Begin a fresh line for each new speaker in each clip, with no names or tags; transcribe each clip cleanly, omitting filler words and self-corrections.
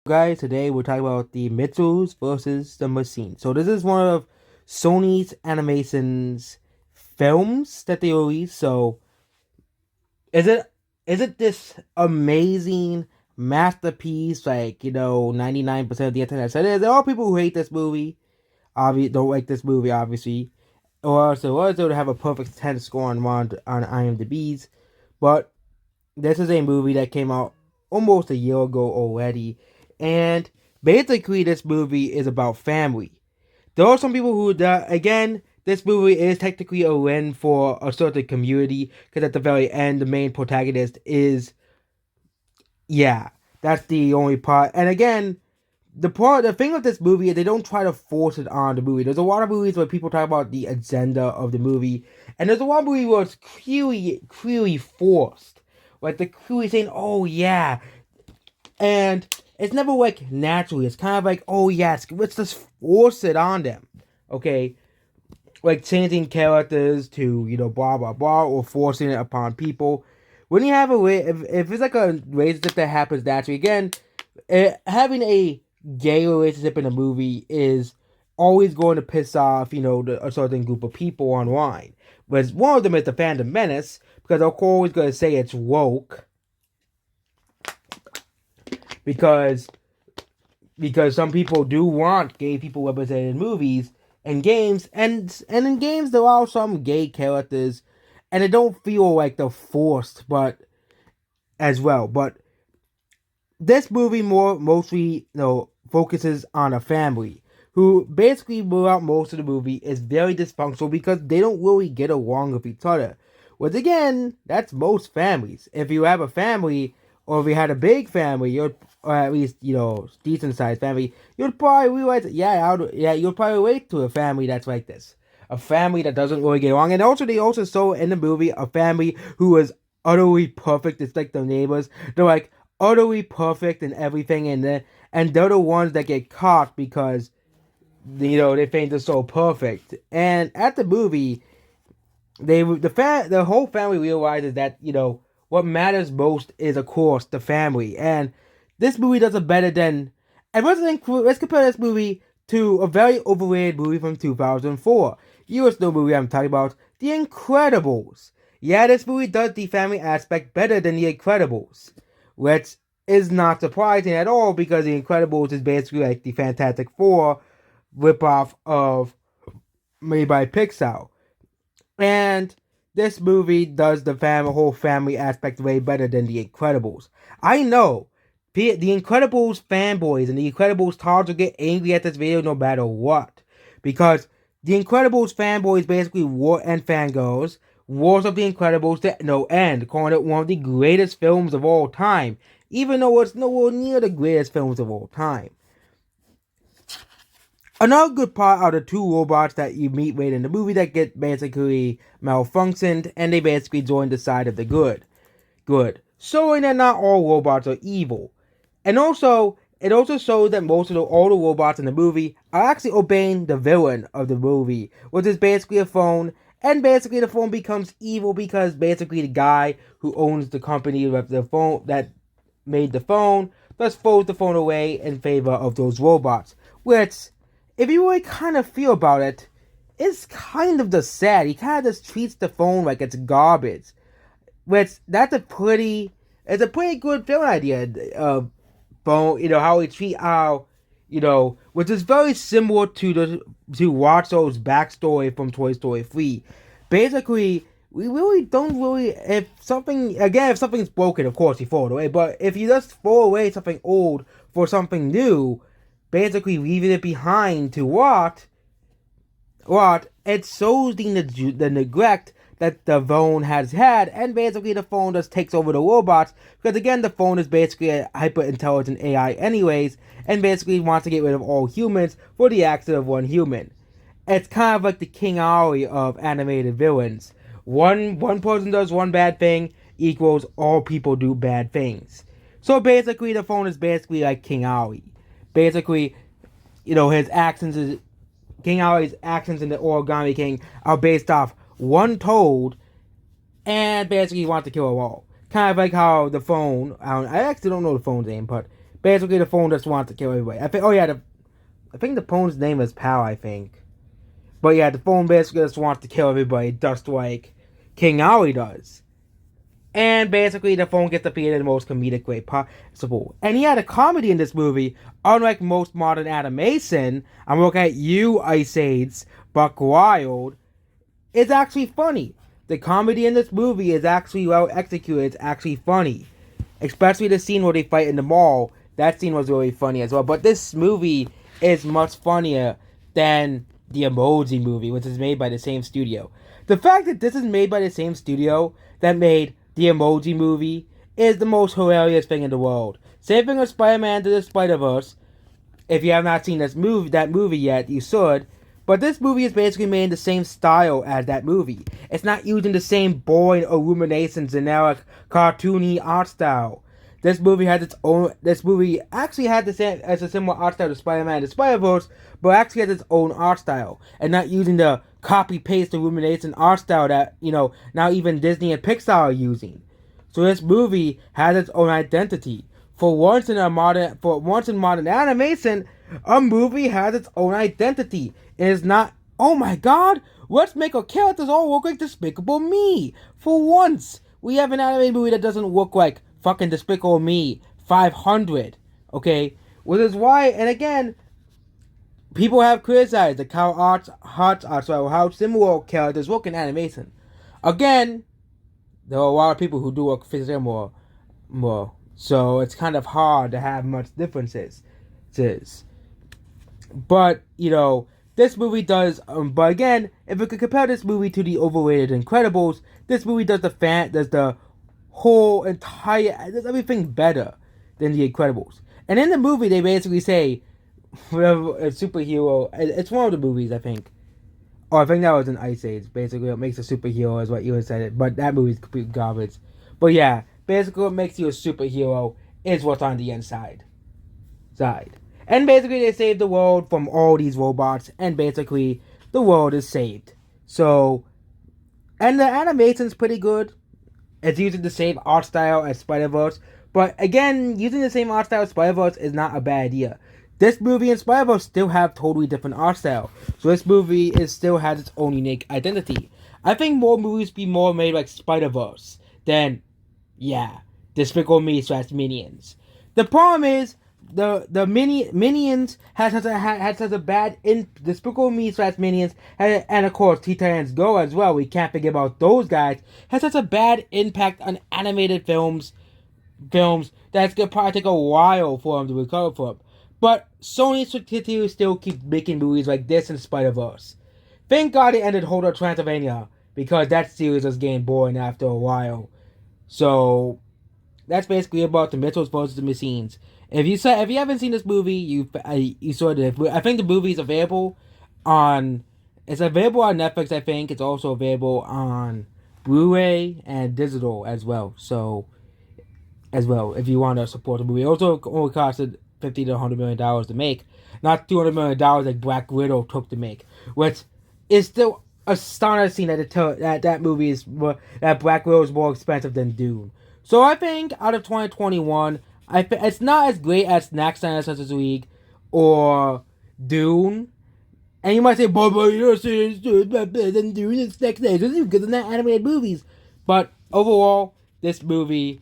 Guys, today we're talking about the Mitchells versus the Machines. So this is one of Sony's animation's films that they released. So is it this amazing masterpiece? 99% of the internet said it. There are people who hate this movie. Obviously, don't like this movie, obviously. Or so also to have a perfect 10 score on IMDb's. But this is a movie that came out almost a year ago already, and basically this movie is about family. There are some people who, again, this movie is technically a win for a certain community because at the very end, the main protagonist is, yeah, that's the only part. And again, the thing with this movie is they don't try to force it on the movie. There's a lot of movies where people talk about the agenda of the movie, and there's a lot of movies where it's clearly forced. Like the clearly saying, "Oh yeah," and it's never like naturally. It's kind of like, "Oh yes, let's just force it on them." Okay, like changing characters to blah blah blah or forcing it upon people. When you have a way, if it's like a relationship that happens naturally, again, having a gay relationship in a movie is always going to piss off a certain group of people online. But one of them is the Phantom Menace because they're always going to say it's woke because some people do want gay people represented in movies and games, and in games there are some gay characters, and they don't feel like they're forced, but as well. But this movie mostly focuses on a family who basically throughout most of the movie is very dysfunctional because they don't really get along with each other. Which again, that's most families. If you have a family, or if you had a big family, or at least decent sized family, you'd probably realize, you'll probably relate to a family that's like this, a family that doesn't really get along. And also, they also show in the movie a family who is utterly perfect. It's like the neighbors. They're like utterly perfect and everything, and they're the ones that get caught because they think they're so perfect. And at the movie, the whole family realizes that what matters most is of course the family, and this movie does it better than. And let's compare this movie to a very overrated movie from 2004. You know the movie I'm talking about, The Incredibles. Yeah, this movie does the family aspect better than The Incredibles, which is not surprising at all because The Incredibles is basically like the Fantastic Four ripoff of made by Pixar. And this movie does the whole family aspect way better than The Incredibles. I know The Incredibles fanboys and The Incredibles stars will get angry at this video no matter what, because The Incredibles fanboys basically and fangirls Wars of the Incredibles to no end, calling it one of the greatest films of all time, even though it's nowhere near the greatest films of all time. Another good part are the two robots that you meet late in the movie that get basically malfunctioned, and they basically join the side of the good. Showing that not all robots are evil. And also, it also shows that most of all the robots in the movie are actually obeying the villain of the movie, which is basically a phone. And basically, the phone becomes evil because basically the guy who owns the company with the phone that made the phone just throws the phone away in favor of those robots. Which, if you really kind of feel about it, it's kind of just sad. He kind of just treats the phone like it's garbage. Which it's a pretty good film idea. Phone, how we treat our, which is very similar to Watso's backstory from Toy Story 3. Basically, we really don't really, if something's broken, of course you throw it away, but if you just throw away something old for something new, basically leaving it behind to it shows the neglect that the phone has had, and basically the phone just takes over the robots, because again, the phone is basically a hyper-intelligent AI anyways, and basically wants to get rid of all humans for the accident of one human. It's kind of like the King Ari of animated villains. One person does one bad thing equals all people do bad things. So basically, the phone is basically like King Ari. Basically, his actions is King Ari's actions in the Origami King are based off one toad, and basically wants to kill them all. Kind of like how the phone, I actually don't know the phone's name, but Basically, the phone just wants to kill everybody. I think the phone's name is Pal, I think. But yeah, the phone basically just wants to kill everybody, just like King Ali does. And basically, the phone gets defeated in the most comedic way possible. And yeah, the comedy in this movie, unlike most modern animation, I'm looking at you, Ice Age, Buck Wild, is actually funny. The comedy in this movie is actually well executed. It's actually funny. Especially the scene where they fight in the mall. That scene was really funny as well. But this movie is much funnier than the Emoji Movie, which is made by the same studio. The fact that this is made by the same studio that made the Emoji Movie is the most hilarious thing in the world. Same thing with Spider-Man to the Spider-Verse. If you have not seen that movie yet, you should. But this movie is basically made in the same style as that movie. It's not using the same boring, illumination, generic, cartoony art style. This movie has its own. This movie actually had the same as a similar art style to Spider-Man and the Spider-Verse, but actually has its own art style and not using the copy-paste illumination art style that now even Disney and Pixar are using. So this movie has its own identity. For once in modern animation, a movie has its own identity. It is not, oh my god, let's make our characters all look like Despicable Me. For once, we have an animated movie that doesn't look like fucking Despicable Me 500. Okay? Which is why, and again, people have criticized the how similar characters look in animation. Again, there are a lot of people who do look similar more. So it's kind of hard to have much differences. But, this movie does, but again, if we could compare this movie to the overrated Incredibles, this movie does does everything better than the Incredibles. And in the movie, they basically say, whatever, a superhero, it's one of the movies, I think. Or I think that was in Ice Age. Basically, what makes a superhero is what you said it, but that movie's complete garbage. But yeah, basically what makes you a superhero is what's on the inside. And basically they save the world from all these robots, and basically the world is saved. So, and the animation's pretty good. It's using the same art style as Spider-Verse, but again, using the same art style as Spider-Verse is not a bad idea. This movie and Spider-Verse still have totally different art style, so this movie still has its own unique identity. I think more movies be more made like Spider-Verse than, Despicable Me / Minions. The problem is, the Minions had such a bad Despicable Me / Minions, and of course Teen Titans Go as well. We can't forget about those guys. Has such a bad impact on animated films that's gonna probably take a while for them to recover from. But Sony should still keep making movies like this and Spider-Verse. Thank God it ended Hotel Transylvania, because that series was getting boring after a while. So that's basically about the Mitchells versus the Machines. If you haven't seen this movie, you sort of. I think the movie's available on. It's available on Netflix. I think it's also available on Blu-ray and digital as well. So, if you want to support the movie, it also only costed $50 to $100 million to make, not $200 million like Black Widow took to make, which is still astonishing that Black Widow is more expensive than Dune. So I think out of 2021, it's not as great as Zack Snyder's Justice League or Dune. And you might say, but you're saying it's better than Dune. It's Zack Snyder. This is good than that animated movies. But overall, this movie,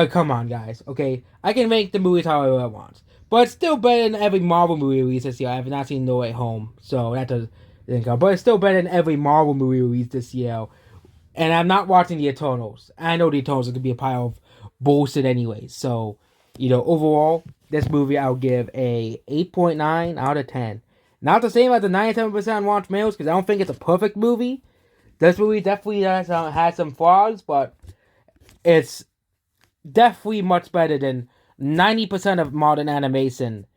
come on, guys. Okay, I can make the movies however I want, but it's still better than every Marvel movie released this year. I have not seen No Way Home, so that doesn't count. But it's still better than every Marvel movie released this year. And I'm not watching the Eternals. I know the Eternals are gonna be a pile of bullshit anyway. So, overall, this movie I'll give a 8.9 out of 10. Not the same as the 97% on Rotten Tomatoes, because I don't think it's a perfect movie. This movie definitely has some flaws, but it's definitely much better than 90% of modern animation.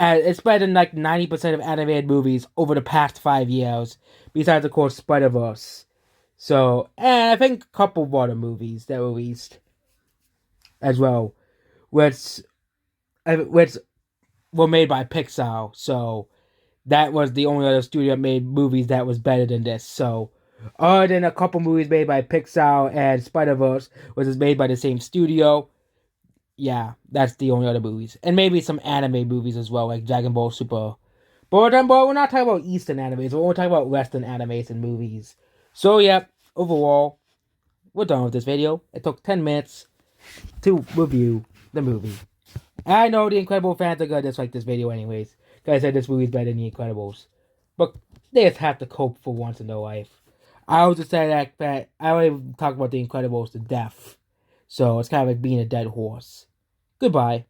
It's better than like 90% of animated movies over the past 5 years, besides, of course, Spider-Verse. So, and I think a couple of other movies that were released as well, which were made by Pixar. So, that was the only other studio that made movies that was better than this. So, other than a couple movies made by Pixar and Spider-Verse, which is made by the same studio, Yeah, that's the only other movies, and maybe some anime movies as well, like Dragon Ball Super. But we're not talking about Eastern animes. We're talking about Western animes and movies. So yeah, overall, we're done with this video. It took 10 minutes to review the movie. I know the Incredible fans are gonna dislike this video anyways, because I said this movie's better than The Incredibles. But they just have to cope for once in their life. I was just saying that I don't even talk about The Incredibles to death. So it's kind of like being a dead horse. Goodbye.